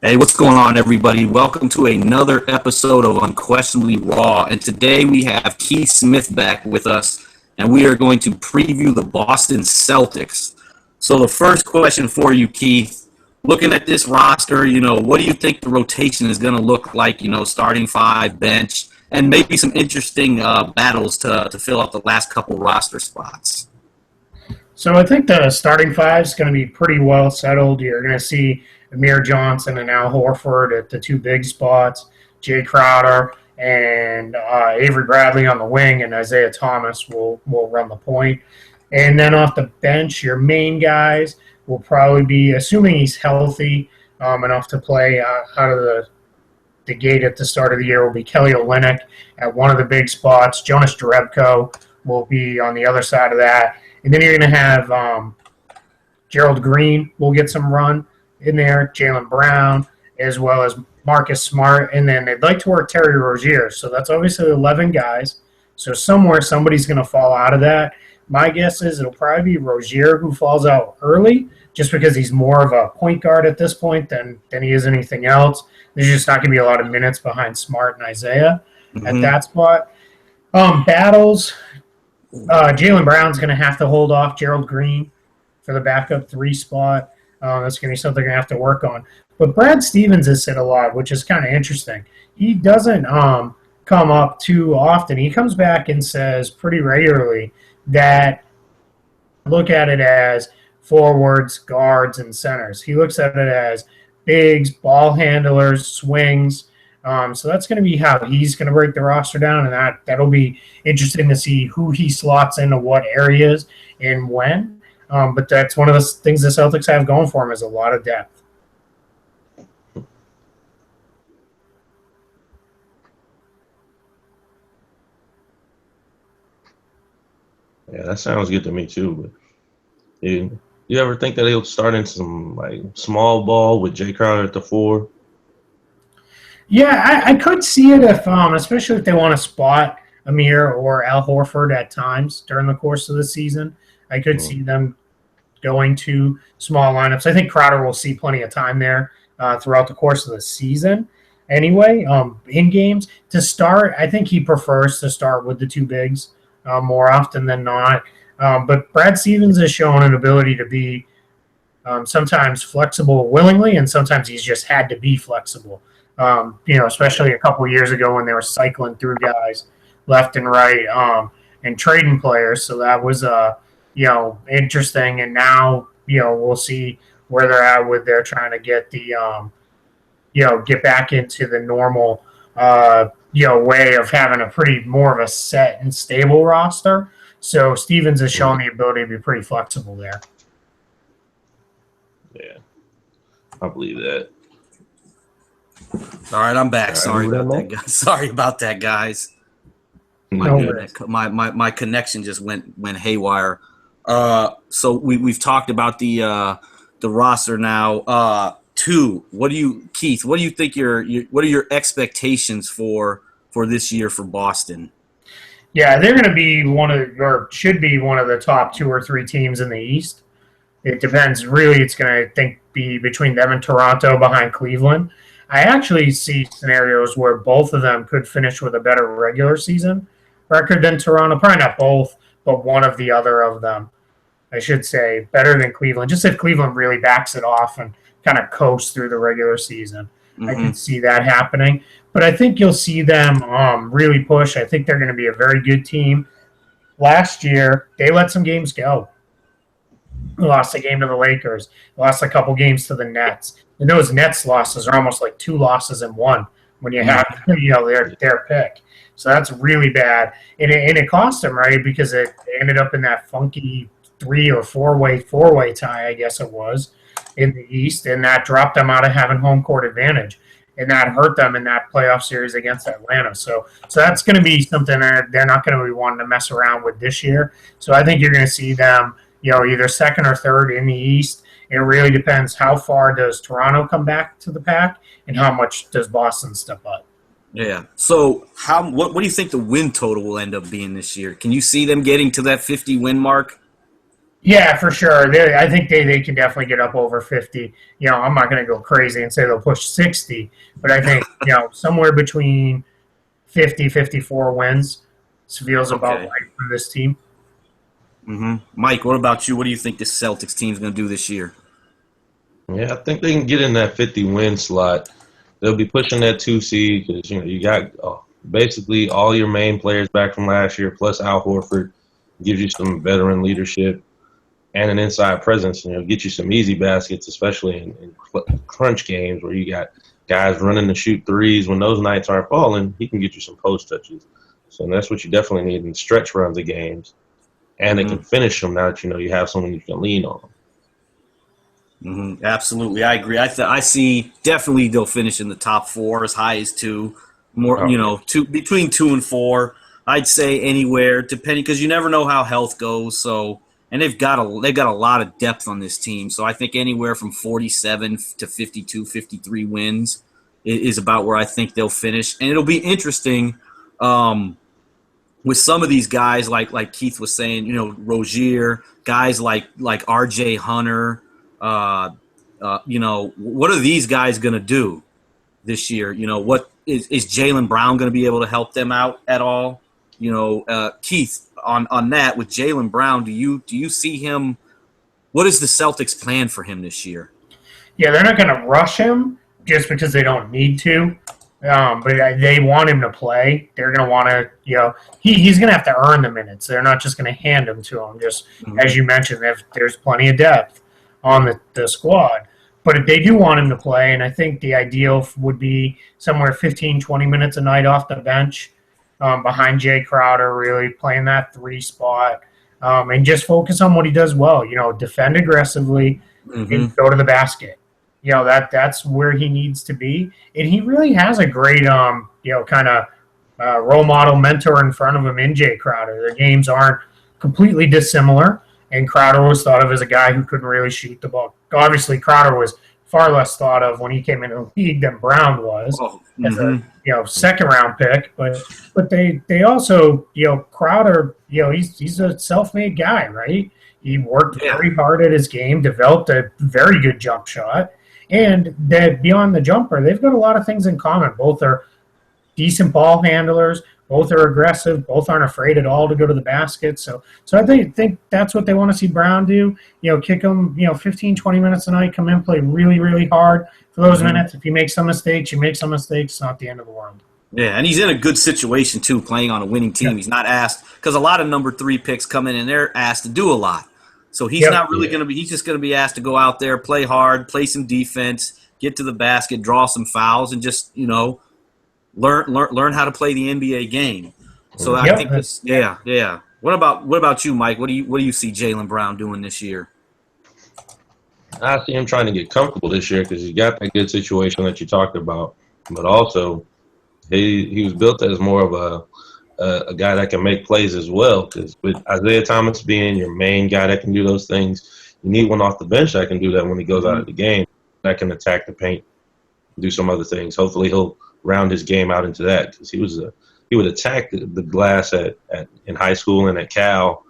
Hey, what's going on, everybody? Welcome to another episode of Unquestionably Raw. And today we have Keith Smith back with us, and we are going to preview the Boston Celtics. So, the first question for you, Keith, looking at this roster, what do you think the rotation is going to look like? Starting five, bench, and maybe some interesting battles to fill out the last couple roster spots. So I think the starting five is going to be pretty well settled. You're going to see Amir Johnson and Al Horford at the two big spots, Jay Crowder and Avery Bradley on the wing, and Isaiah Thomas will run the point. And then off the bench, your main guys will probably be, assuming he's healthy enough to play out of the gate at the start of the year, will be Kelly Olynyk at one of the big spots. Jonas Jerebko will be on the other side of that. And then you're going to have Gerald Green will get some run in there, Jaylen Brown, as well as Marcus Smart. And then they'd like to work Terry Rozier. So that's obviously 11 guys. So somewhere somebody's going to fall out of that. My guess is it'll probably be Rozier who falls out early just because he's more of a point guard at this point than he is anything else. There's just not going to be a lot of minutes behind Smart and Isaiah at that spot. Battles. Jaylen Brown's going to have to hold off Gerald Green for the backup three spot. That's going to be something they're going to have to work on. But Brad Stevens has said a lot, which is kind of interesting. He doesn't come up too often. He comes back and says pretty regularly that look at it as forwards, guards, and centers. He looks at it as bigs, ball handlers, swings. So that's going to be how he's going to break the roster down, and that'll be interesting to see who he slots into what areas and when. But that's one of the things the Celtics have going for them is a lot of depth. Yeah, that sounds good to me too. But you ever think that he'll start in some like small ball with Jay Crowder at the four? Yeah, I could see it if, especially if they want to spot Amir or Al Horford at times during the course of the season. I could see them going to small lineups. I think Crowder will see plenty of time there throughout the course of the season. Anyway, in games to start, I think he prefers to start with the two bigs more often than not. But Brad Stevens has shown an ability to be sometimes flexible willingly, and sometimes he's just had to be flexible. Especially a couple of years ago when they were cycling through guys left and right and trading players. So that was, interesting. And now, we'll see where they're at with their trying to get the, get back into the normal, way of having a pretty more of a set and stable roster. So Stevens has shown the ability to be pretty flexible there. Yeah, I believe that. All right, I'm back. Right, Sorry about that, guys. Sorry about that, guys. My connection just went haywire. So we've talked about the roster now. Keith? What do you think what are your expectations for this year for Boston? Yeah, they're going to be should be one of the top two or three teams in the East. It depends. Really, it's going to be between them and Toronto behind Cleveland. I actually see scenarios where both of them could finish with a better regular season record than Toronto. Probably not both, but one of the other of them, I should say, better than Cleveland. Just if Cleveland really backs it off and kind of coasts through the regular season. I can see that happening. But I think you'll see them really push. I think they're going to be a very good team. Last year, they let some games go. Lost a game to the Lakers. Lost a couple games to the Nets. And those Nets losses are almost like two losses in one when you have their pick. So that's really bad. And it cost them, right, because it ended up in that funky 3 or 4-way tie, I guess it was, in the East. And that dropped them out of having home court advantage. And that hurt them in that playoff series against Atlanta. So that's going to be something that they're not going to be wanting to mess around with this year. So I think you're going to see them, either second or third in the East. It really depends how far does Toronto come back to the pack and how much does Boston step up. Yeah. So what do you think the win total will end up being this year? Can you see them getting to that 50 win mark? Yeah, for sure. I think they can definitely get up over 50. I'm not going to go crazy and say they'll push 60, but I think, somewhere between 50, 54 wins feels about Okay. right for this team. Mike, what about you? What do you think this Celtics team's going to do this year? Yeah, I think they can get in that 50-win slot. They'll be pushing that 2 seed because you got basically all your main players back from last year, plus Al Horford gives you some veteran leadership and an inside presence. Get you some easy baskets, especially in crunch games where you got guys running to shoot threes. When those nights aren't falling, he can get you some post touches. So that's what you definitely need in stretch runs of games, and they can finish them now that you have someone you can lean on. Absolutely, I agree. I see definitely they'll finish in the top 4, as high as 2. More, between 2 and 4. I'd say anywhere, depending, because you never know how health goes. So, and they've got a lot of depth on this team. So I think anywhere from 47 to 52, 53 wins is about where I think they'll finish, and it'll be interesting. With some of these guys, like Keith was saying, Rozier, guys like R.J. Hunter. What are these guys going to do this year? What is Jaylen Brown going to be able to help them out at all? Keith, on that with Jaylen Brown, do you see him? What is the Celtics' plan for him this year? Yeah, they're not going to rush him just because they don't need to. But they want him to play. They're going to want to, he's going to have to earn the minutes. They're not just going to hand them to him. Just as you mentioned, there's plenty of depth on the squad. But if they do want him to play, and I think the ideal would be somewhere 15, 20 minutes a night off the bench behind Jay Crowder, really playing that 3 spot, and just focus on what he does well. Defend aggressively and go to the basket. That's where he needs to be. And he really has a great, kind of role model mentor in front of him in Jay Crowder. Their games aren't completely dissimilar. And Crowder was thought of as a guy who couldn't really shoot the ball. Obviously, Crowder was far less thought of when he came into the league than Brown was as a second-round pick. But they also Crowder he's a self-made guy, right? He worked very hard at his game, developed a very good jump shot, and that beyond the jumper, they've got a lot of things in common. Both are decent ball handlers. Both are aggressive. Both aren't afraid at all to go to the basket. So I think that's what they want to see Brown do. Kick him, 15, 20 minutes a night, come in, play really, really hard for those minutes. If you make some mistakes, It's not the end of the world. Yeah, and he's in a good situation, too, playing on a winning team. Yeah. He's not asked – because a lot of number 3 picks come in and they're asked to do a lot. So he's not really going to be – he's just going to be asked to go out there, play hard, play some defense, get to the basket, draw some fouls, and just, learn how to play the NBA game. So I think this, yeah. What about you, Mike? What do you see Jaylen Brown doing this year? I see him trying to get comfortable this year because he's got that good situation that you talked about, but also he was built as more of a guy that can make plays as well. Because with Isaiah Thomas being your main guy that can do those things, you need one off the bench that can do that when he goes out of the game, that can attack the paint, do some other things. Hopefully he'll round his game out into that because he would attack the glass in high school and at Cal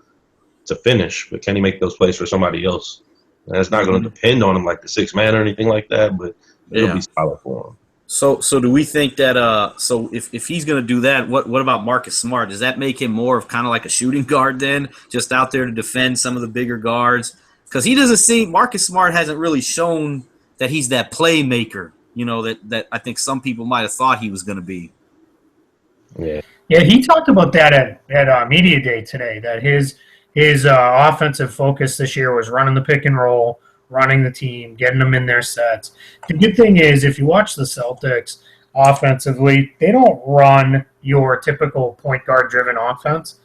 to finish, but can he make those plays for somebody else? And that's not going to depend on him like the 6th man or anything like that, but it'll be solid for him. So do we think that so if he's going to do that, what about Marcus Smart? Does that make him more of kind of like a shooting guard then, just out there to defend some of the bigger guards? Because Marcus Smart hasn't really shown that he's that playmaker. That I think some people might have thought he was going to be. Yeah, he talked about that at Media Day today, that his offensive focus this year was running the pick and roll, running the team, getting them in their sets. The good thing is, if you watch the Celtics offensively, they don't run your typical point guard-driven offense.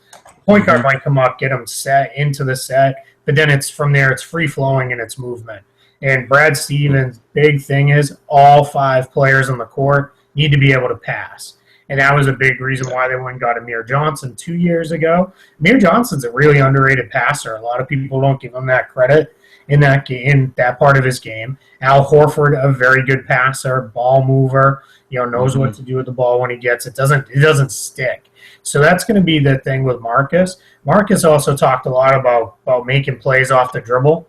Point guard might come up, get them set into the set, but then it's from there, it's free-flowing and it's movement. And Brad Stevens' big thing is all 5 players on the court need to be able to pass. And that was a big reason why they went and got Amir Johnson 2 years ago. Amir Johnson's a really underrated passer. A lot of people don't give him that credit. in that part of his game. Al Horford, a very good passer, ball mover, knows what to do with the ball when he gets it. It doesn't stick. So that's going to be the thing with Marcus. Marcus also talked a lot about making plays off the dribble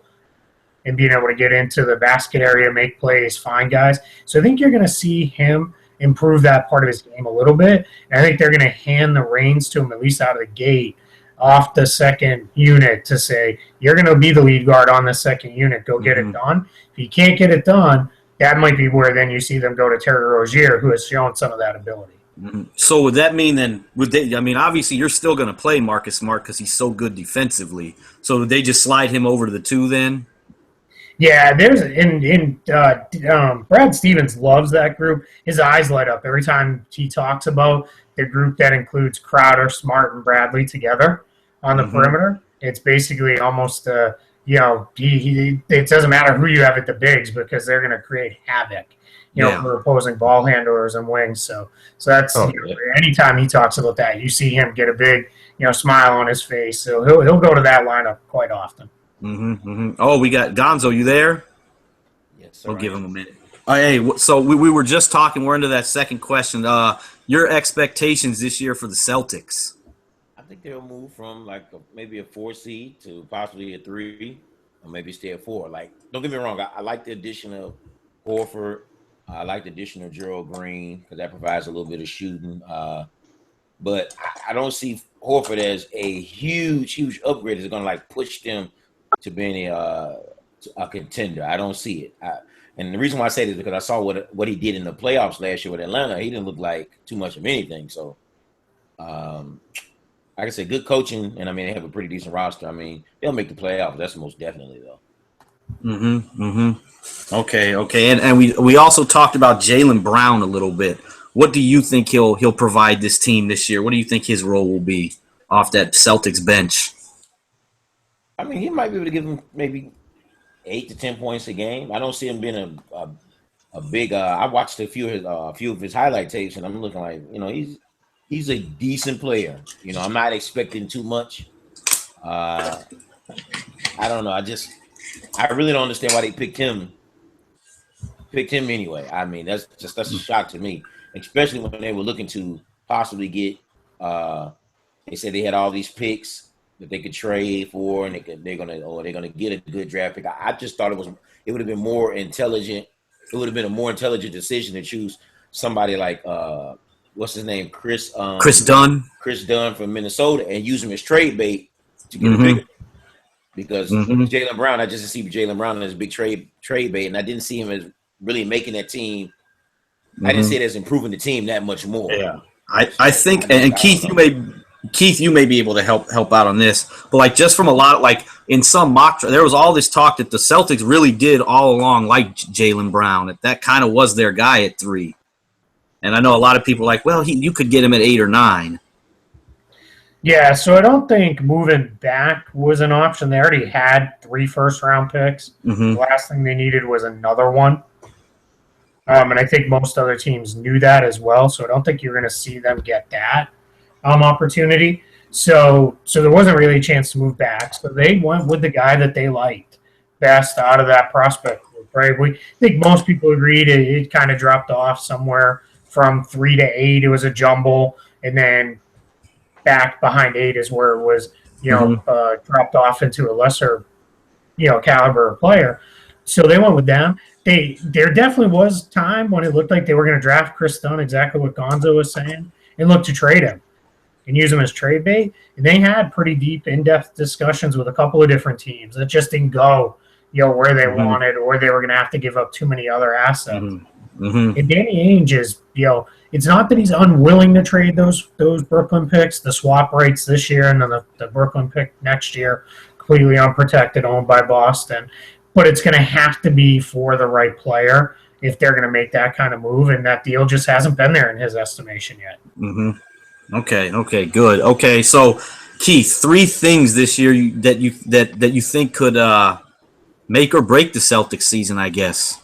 and being able to get into the basket area, make plays, find guys. So I think you're going to see him improve that part of his game a little bit. And I think they're going to hand the reins to him, at least out of the gate, off the second unit to say, you're going to be the lead guard on the second unit. Go get it done. If you can't get it done, that might be where then you see them go to Terry Rozier, who has shown some of that ability. So would that mean then, obviously you're still going to play Marcus Smart because he's so good defensively. So would they just slide him over to the 2 then? Yeah, there's Brad Stevens loves that group. His eyes light up every time he talks about the group that includes Crowder, Smart, and Bradley together on the perimeter. It's basically almost it doesn't matter who you have at the bigs because they're going to create havoc, for opposing ball handlers and wings. So that's anytime he talks about that, you see him get a big smile on his face. So he'll go to that lineup quite often. Oh, we got Gonzo. You there? Yes, sir. We'll give him a minute. Hey, so we were just talking. We're into that second question. Your expectations this year for the Celtics? I think they'll move from maybe a 4 seed to possibly a 3, or maybe stay at 4. Don't get me wrong. I like the addition of Horford. I like the addition of Gerald Green because that provides a little bit of shooting. But I don't see Horford as a huge upgrade. It's going to push them to being a contender. I don't see it. And the reason why I say this is because I saw what he did in the playoffs last year with Atlanta. He didn't look like too much of anything. So, like I said, good coaching, and they have a pretty decent roster. They'll make the playoffs. That's most definitely though. Okay. And we also talked about Jaylen Brown a little bit. What do you think he'll provide this team this year? What do you think his role will be off that Celtics bench? He might be able to give him maybe 8 to 10 points a game. I don't see him being a big. I watched a few of his highlight tapes, and I'm looking like he's a decent player. I'm not expecting too much. I don't know. I really don't understand why they picked him. Anyway. That's a shock to me, especially when they were looking to possibly get. They said they had all these picks that they could trade for, and they're gonna get a good draft pick. I just thought it would have been more intelligent. It would have been a more intelligent decision to choose somebody like what's his name, Chris Dunn from Minnesota, and use him as trade bait to get a bigger. Because Jaylen Brown, I just see Jaylen Brown as a big trade bait, and I didn't see him as really making that team. I didn't see it as improving the team that much more. Yeah, I think, and Keith, you may be able to help out on this, but just from a lot in some mock, there was all this talk that the Celtics really did all along like Jaylen Brown. That kind of was their guy at 3, and I know a lot of people you could get him at 8 or 9. Yeah, so I don't think moving back was an option. They already had 3 first-round picks. The last thing they needed was another one. And I think most other teams knew that as well, so I don't think you're going to see them get that opportunity. So there wasn't really a chance to move back. So they went with the guy that they liked best out of that prospect group, right? I think most people agreed it kind of dropped off somewhere from 3 to 8. It was a jumble, and then back behind 8 is where it was, dropped off into a lesser, caliber player. So they went with them. There definitely was time when it looked like they were going to draft Chris Dunn, exactly what Gonzo was saying, and look to trade him and use him as trade bait. And they had pretty deep, in-depth discussions with a couple of different teams that just didn't go, where they wanted, or they were going to have to give up too many other assets. And Danny Ainge is, it's not that he's unwilling to trade those Brooklyn picks, the swap rights this year, and then the Brooklyn pick next year, completely unprotected, owned by Boston. But it's going to have to be for the right player if they're going to make that kind of move, and that deal just hasn't been there in his estimation yet. Okay, good. Okay, so Keith, 3 things this year that you think could make or break the Celtics season, I guess.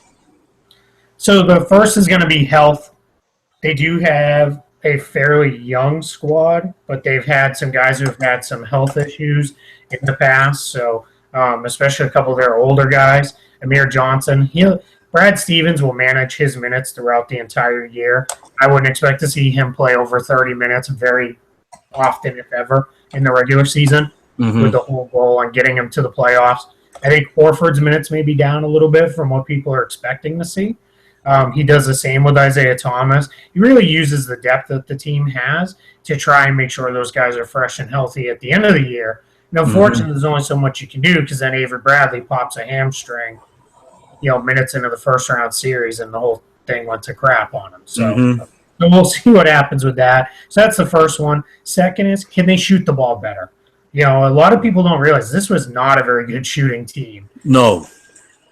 So the first is going to be health. They do have a fairly young squad, but they've had some guys who have had some health issues in the past. So especially a couple of their older guys. Amir Johnson, Brad Stevens will manage his minutes throughout the entire year. I wouldn't expect to see him play over 30 minutes very often, if ever, in the regular season, with the whole goal on getting him to the playoffs. I think Horford's minutes may be down a little bit from what people are expecting to see. He does the same with Isaiah Thomas. He really uses the depth that the team has to try and make sure those guys are fresh and healthy at the end of the year. And unfortunately, there's only so much you can do because then Avery Bradley pops a hamstring, minutes into the first-round series, and the whole thing went to crap on him. So we'll see what happens with that. So that's the first one. Second is, can they shoot the ball better? A lot of people don't realize this was not a very good shooting team. No.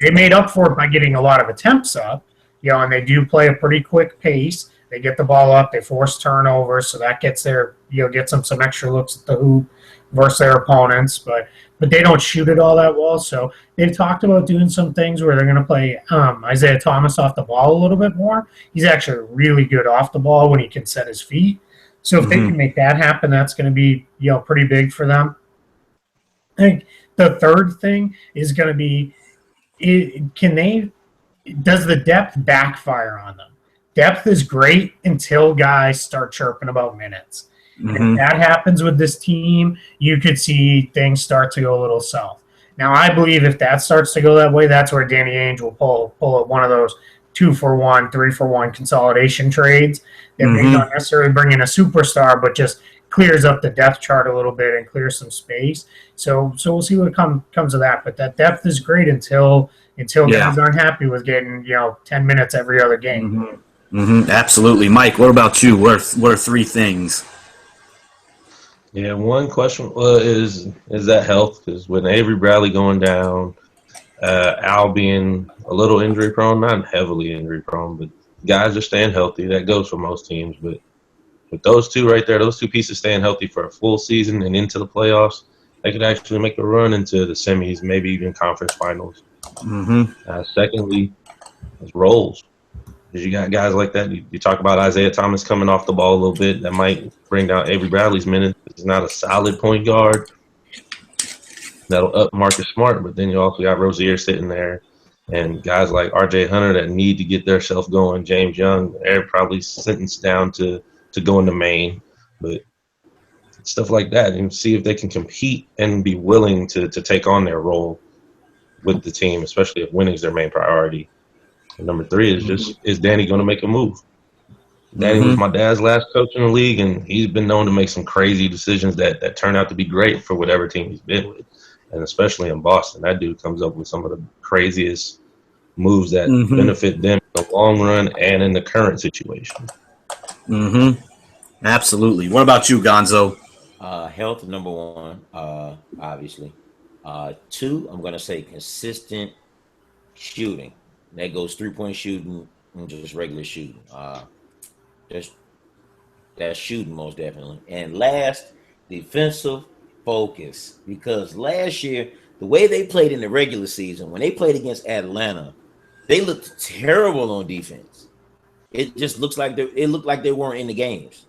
They made up for it by getting a lot of attempts up, and they do play a pretty quick pace. They get the ball up, they force turnovers, so that gets gets them some extra looks at the hoop versus their opponents, but they don't shoot it all that well. So they've talked about doing some things where they're going to play Isaiah Thomas off the ball a little bit more. He's actually really good off the ball when he can set his feet. So if they can make that happen, that's going to be pretty big for them. I think the third thing is going to be, does the depth backfire on them? Depth is great until guys start chirping about minutes. If that happens with this team, you could see things start to go a little south. Now, I believe if that starts to go that way, that's where Danny Ainge will pull one of those 2-for-1, 3-for-1 consolidation trades that may not necessarily bring in a superstar, but just clears up the depth chart a little bit and clears some space. So we'll see what comes of that. But that depth is great until guys aren't happy with getting 10 minutes every other game. Absolutely, Mike. What about you? What are three things? Yeah, one question is that health? Because with Avery Bradley going down, Al being a little injury prone, not heavily injury prone, but guys are staying healthy. That goes for most teams. But with those two right there, those two pieces staying healthy for a full season and into the playoffs, they could actually make a run into the semis, maybe even conference finals. Secondly, is roles. Because you got guys like that. You talk about Isaiah Thomas coming off the ball a little bit. That might bring down Avery Bradley's minutes. He's not a solid point guard. That'll up Marcus Smart. But then you also got Rozier sitting there. And guys like R.J. Hunter that need to get their self going. James Young, they're probably sentenced down to going to Maine. But stuff like that. And see if they can compete and be willing to take on their role with the team, especially if winning's their main priority. And number three is Danny going to make a move? Danny was my dad's last coach in the league, and he's been known to make some crazy decisions that turn out to be great for whatever team he's been with, and especially in Boston. That dude comes up with some of the craziest moves that benefit them in the long run and in the current situation. Absolutely. What about you, Gonzo? Health, number one, obviously. Two, I'm going to say consistent shooting. That goes three-point shooting and just regular shooting. That's shooting most definitely. And last, defensive focus. Because last year, the way they played in the regular season, when they played against Atlanta, they looked terrible on defense. It just looked like they weren't in the games.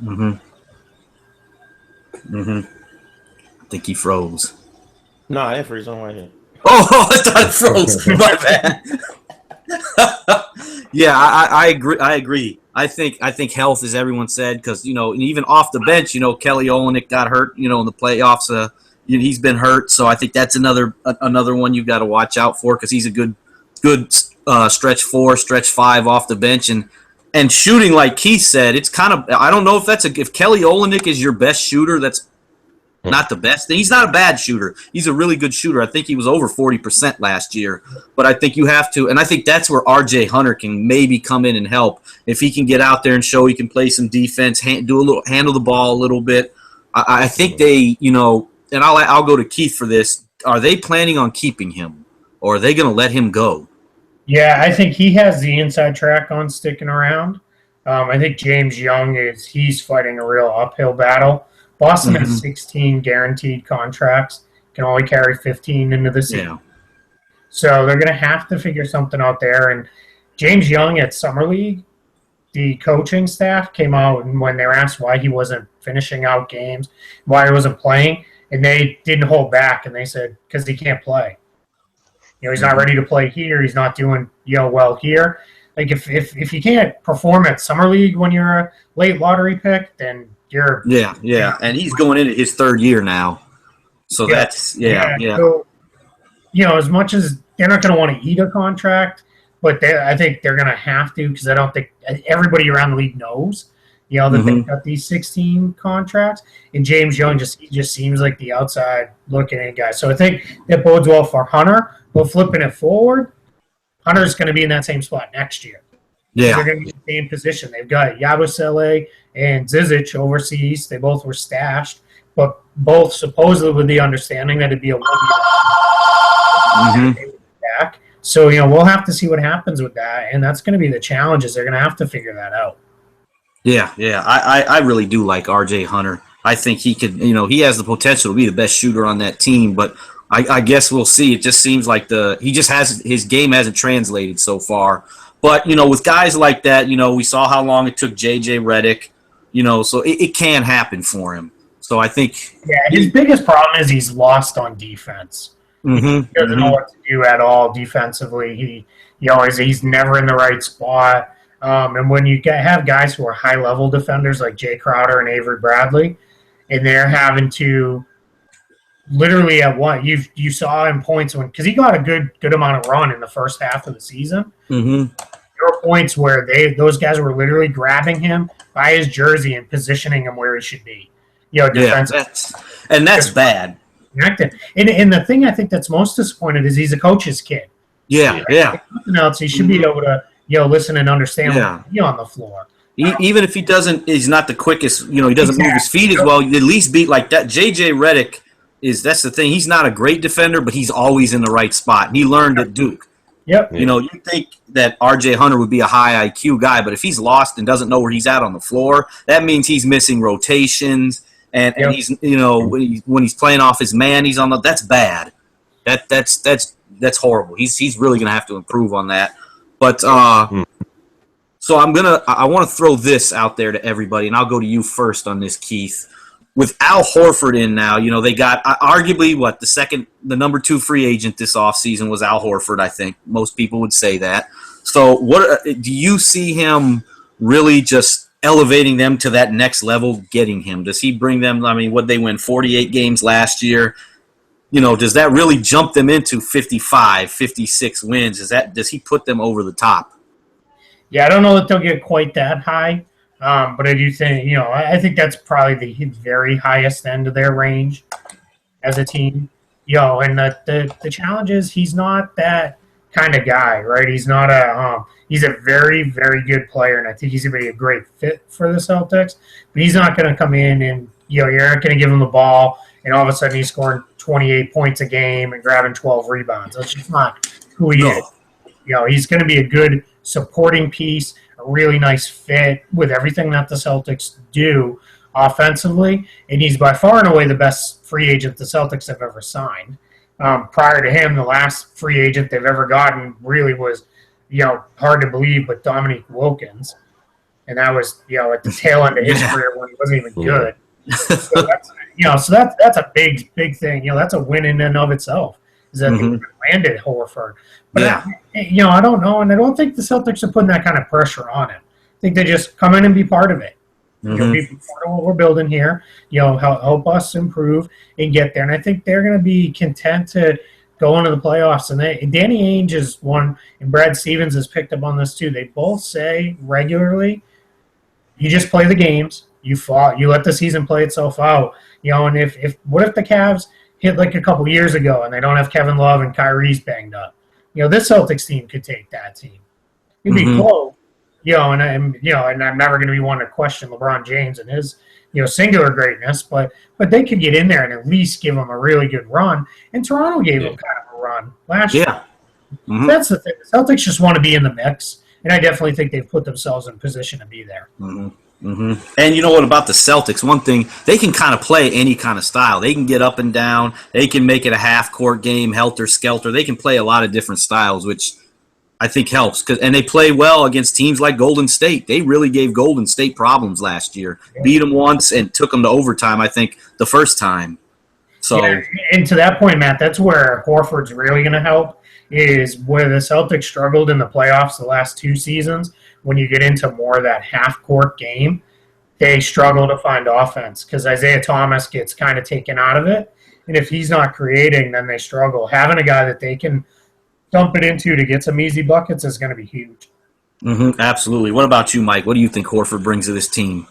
I think he froze. No, I didn't freeze on right here. Oh, I thought it froze. My bad. Yeah, I agree. I think health, as everyone said, because even off the bench, Kelly Olynyk got hurt. In the playoffs, he's been hurt. So I think that's another one you've got to watch out for because he's a good stretch 4, stretch 5 off the bench and shooting like Keith said. It's kind of I don't know if Kelly Olynyk is your best shooter. That's not the best thing. He's not a bad shooter. He's a really good shooter. I think he was over 40% last year. But I think you have to, and I think that's where R.J. Hunter can maybe come in and help. If he can get out there and show he can play some defense, handle the ball a little bit. I think they, and I'll go to Keith for this. Are they planning on keeping him, or are they going to let him go? Yeah, I think he has the inside track on sticking around. I think James Young he's fighting a real uphill battle. Boston has 16 guaranteed contracts, can only carry 15 into the season. Yeah. So they're going to have to figure something out there. And James Young at Summer League, the coaching staff came out and when they were asked why he wasn't finishing out games, why he wasn't playing, and they didn't hold back, and they said because he can't play. He's not ready to play here. He's not doing well here. Like if you can't perform at summer league when you're a late lottery pick, then you're and he's going into his third year now. So that's. So, as much as they're not going to want to eat a contract, but I think they're going to have to, because I don't think everybody around the league knows, that they've got these 16 contracts. And James Young just seems like the outside looking in guy. So I think that bodes well for Hunter. But flipping it forward, Hunter's going to be in that same spot next year. Yeah. They're going to be in the same position. They've got Yabusele and Zizic overseas. They both were stashed, but both supposedly with the understanding that it'd be a 1 year back. So, we'll have to see what happens with that, and that's going to be the challenges. They're going to have to figure that out. Yeah. I really do like R.J. Hunter. I think he could, he has the potential to be the best shooter on that team, but I guess we'll see. It just seems like his game hasn't translated so far. But, with guys like that, we saw how long it took J.J. Redick, so it can happen for him. So I think. Yeah, his biggest problem is he's lost on defense. He doesn't know what to do at all defensively. He's never in the right spot. And when you have guys who are high-level defenders like Jay Crowder and Avery Bradley, and they're having to literally at one, you saw in points because he got a good amount of run in the first half of the season. There were points where those guys were literally grabbing him by his jersey and positioning him where he should be. Defensively. That's bad. And the thing I think that's most disappointed is he's a coach's kid. Yeah. If nothing else, he should be able to listen and understand what on the floor. Even if he's not the quickest, he doesn't move his feet as well. At least be like that. J.J. Redick that's the thing. He's not a great defender, but he's always in the right spot. He learned at Duke. Yep. You think that R.J. Hunter would be a high IQ guy, but if he's lost and doesn't know where he's at on the floor, that means he's missing rotations. And he's when he's playing off his man, he's on the. That's bad. That's horrible. He's really gonna have to improve on that. But so I want to throw this out there to everybody, and I'll go to you first on this, Keith. With Al Horford in now, they got arguably the number 2 free agent this offseason was Al Horford. I think most people would say that. So what do you see him really just elevating them to that next level, getting him? Does he bring them, would they win 48 games last year? Does that really jump them into 55, 56 wins? Does he put them over the top? Yeah, I don't know that they'll get quite that high, but I do think, I think that's probably the very highest end of their range as a team. And the challenge is he's not that kind of guy, right? He's not he's a very, very good player, and I think he's going to be a great fit for the Celtics. But he's not going to come in and, you're not going to give him the ball, and all of a sudden he's scoring 28 points a game and grabbing 12 rebounds. That's just not who he is. He's going to be a good supporting piece, a really nice fit with everything that the Celtics do offensively, and he's by far and away the best free agent the Celtics have ever signed. Prior to him, the last free agent they've ever gotten really was, hard to believe, but Dominique Wilkins. And that was, at the tail end of his career when he wasn't even good. So that's a big thing. That's a win in and of itself, is that they landed Horford. But, I don't know, and I don't think the Celtics are putting that kind of pressure on him. I think they just come in and be part of it. Be part of what we're building here, help us improve and get there. And I think they're going to be content to go into the playoffs. And Danny Ainge is one, and Brad Stevens has picked up on this too. They both say regularly, you just play the games, you let the season play itself out. And if what if the Cavs hit like a couple years ago and they don't have Kevin Love and Kyrie's banged up? This Celtics team could take that team. It'd be close. And I'm never going to be one to question LeBron James and his, singular greatness, but they could get in there and at least give them a really good run. And Toronto gave them kind of a run last year. That's the thing. The Celtics just want to be in the mix, and I definitely think they've put themselves in position to be there. And you know what about the Celtics? One thing, they can kind of play any kind of style. They can get up and down. They can make it a half-court game, helter-skelter. They can play a lot of different styles, which I think helps. And they play well against teams like Golden State. They really gave Golden State problems last year. Beat them once and took them to overtime, I think, the first time. So, yeah, and to that point, Matt, that's where Horford's really going to help. Is where the Celtics struggled in the playoffs the last 2 seasons. When you get into more of that half-court game, they struggle to find offense because Isaiah Thomas gets kind of taken out of it. And if he's not creating, then they struggle. Having a guy that they can dump it into to get some easy buckets is going to be huge. absolutely. What about you, Mike? What do you think Horford brings to this team?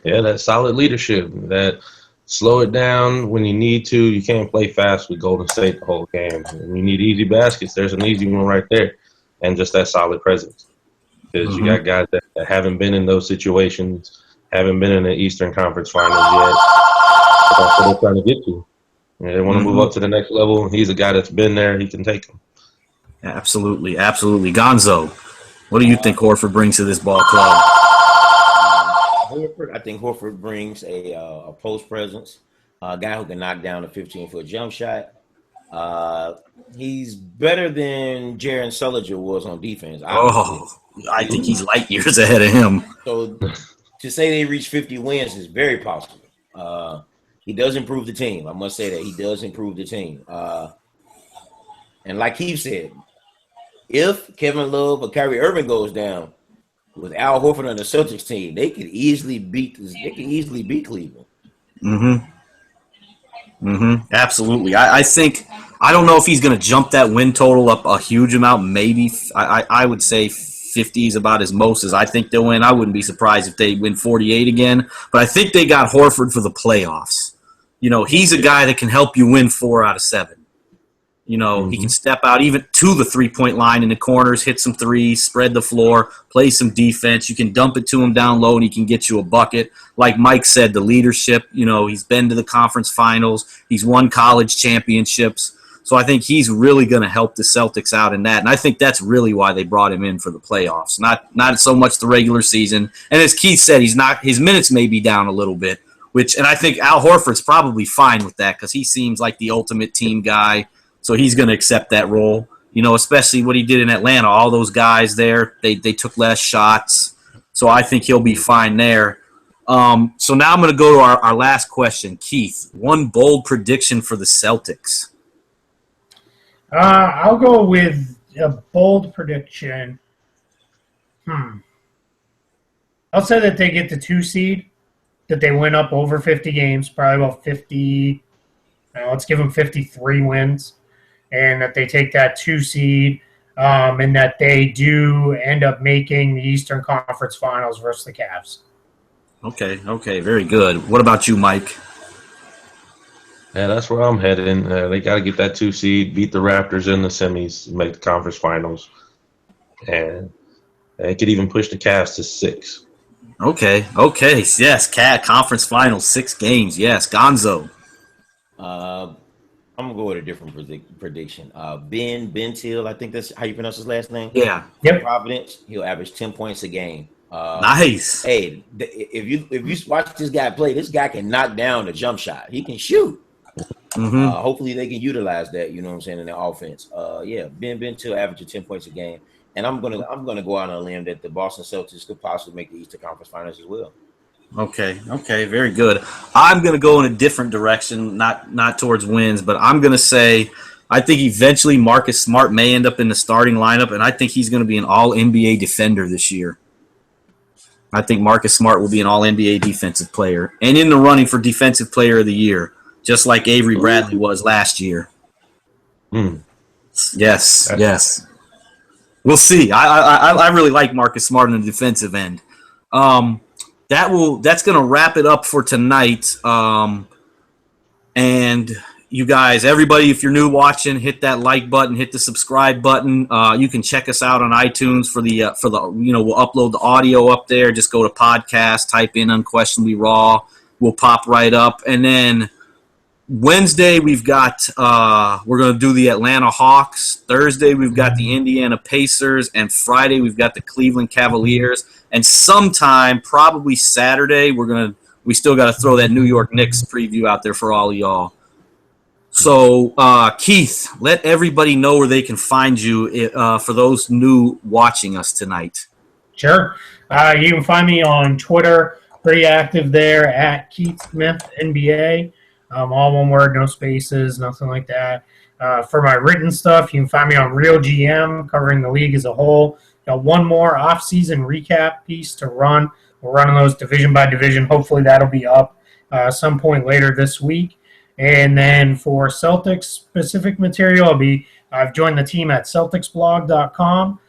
Yeah, that solid leadership. That slow it down when you need to. You can't play fast with Golden State the whole game. When you need easy baskets, there's an easy one right there. And just that solid presence. Because you got guys that haven't been in those situations, haven't been in the Eastern Conference Finals yet. That's what they're trying to get to. They want to move up to the next level. He's a guy that's been there. He can take them. Absolutely, absolutely. Gonzo, what do you think Horford brings to this ball club? I think Horford brings a post presence, a guy who can knock down a 15-foot jump shot. He's better than Jaren Sullinger was on defense. I think he's light years ahead of him. So to say they reach 50 wins is very possible. He does improve the team. I must say that he does improve the team. And like he said, if Kevin Love or Kyrie Irving goes down with Al Horford on the Celtics team, they could easily beat Cleveland. Absolutely. I think I don't know if he's going to jump that win total up a huge amount. Maybe I would say 50 is about as most as I think they'll win. I wouldn't be surprised if they win 48 again. But I think they got Horford for the playoffs. You know, he's a guy that can help you win 4 out of 7. You know, he can step out even to the three-point line in the corners, hit some threes, spread the floor, play some defense. You can dump it to him down low, and he can get you a bucket. Like Mike said, the leadership, you know, he's been to the conference finals. He's won college championships. So I think he's really going to help the Celtics out in that. And I think that's really why they brought him in for the playoffs, not so much the regular season. And as Keith said, his minutes may be down a little bit, and I think Al Horford's probably fine with that because he seems like the ultimate team guy. So he's going to accept that role, you know, especially what he did in Atlanta. All those guys there, they took less shots. So I think he'll be fine there. So now I'm going to go to our last question. Keith, one bold prediction for the Celtics. I'll go with a bold prediction. I'll say that they get the 2 seed, that they win up over 50 games, probably about 50. Let's give them 53 wins. And that they take that 2 seed, and that they do end up making the Eastern Conference Finals versus the Cavs. Okay, very good. What about you, Mike? Yeah, that's where I'm heading. They got to get that 2 seed, beat the Raptors in the semis, make the conference finals, and they could even push the Cavs to 6. Okay, yes, conference finals, 6 games, yes. Gonzo. I'm gonna go with a different prediction. Ben Till, I think that's how you pronounce his last name. Yeah. Yep. Providence. He'll average 10 points a game. Nice. Hey, if you watch this guy play, this guy can knock down a jump shot. He can shoot. Hopefully they can utilize that. You know what I'm saying in their offense. Ben Till averaging 10 points a game, and I'm gonna go out on a limb that the Boston Celtics could possibly make the Eastern Conference Finals as well. Okay, very good. I'm going to go in a different direction, not towards wins, but I'm going to say I think eventually Marcus Smart may end up in the starting lineup, and I think he's going to be an all-NBA defender this year. I think Marcus Smart will be an all-NBA defensive player and in the running for Defensive Player of the Year, just like Avery Bradley was last year. Yes. We'll see. I really like Marcus Smart on the defensive end. That's going to wrap it up for tonight. And you guys, everybody, if you're new watching, hit that like button, hit the subscribe button. You can check us out on iTunes for the we'll upload the audio up there. Just go to podcast, type in Unquestionably Raw. We'll pop right up. And then Wednesday we've got we're going to do the Atlanta Hawks. Thursday we've got the Indiana Pacers, and Friday we've got the Cleveland Cavaliers. And sometime, probably Saturday, we still got to throw that New York Knicks preview out there for all of y'all. So, Keith, let everybody know where they can find you for those new watching us tonight. Sure. You can find me on Twitter, pretty active there at Keith Smith NBA. all one word, no spaces, nothing like that. For my written stuff, you can find me on Real GM, covering the league as a whole. Got one more off-season recap piece to run. We're running those division by division. Hopefully that'll be up some point later this week. And then for Celtics-specific material, I've joined the team at CelticsBlog.com,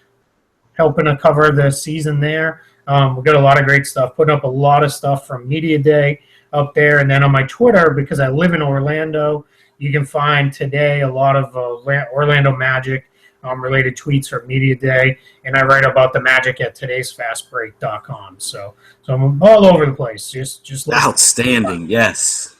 helping to cover the season there. We've got a lot of great stuff, putting up a lot of stuff from Media Day up there. And then on my Twitter, because I live in Orlando, you can find today a lot of Orlando Magic related tweets from Media Day, and I write about the Magic at todaysfastbreak.com. So I'm all over the place. Just Outstanding. Yes.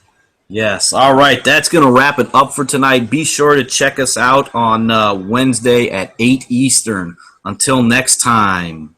All right. That's going to wrap it up for tonight. Be sure to check us out on Wednesday at 8 Eastern. Until next time.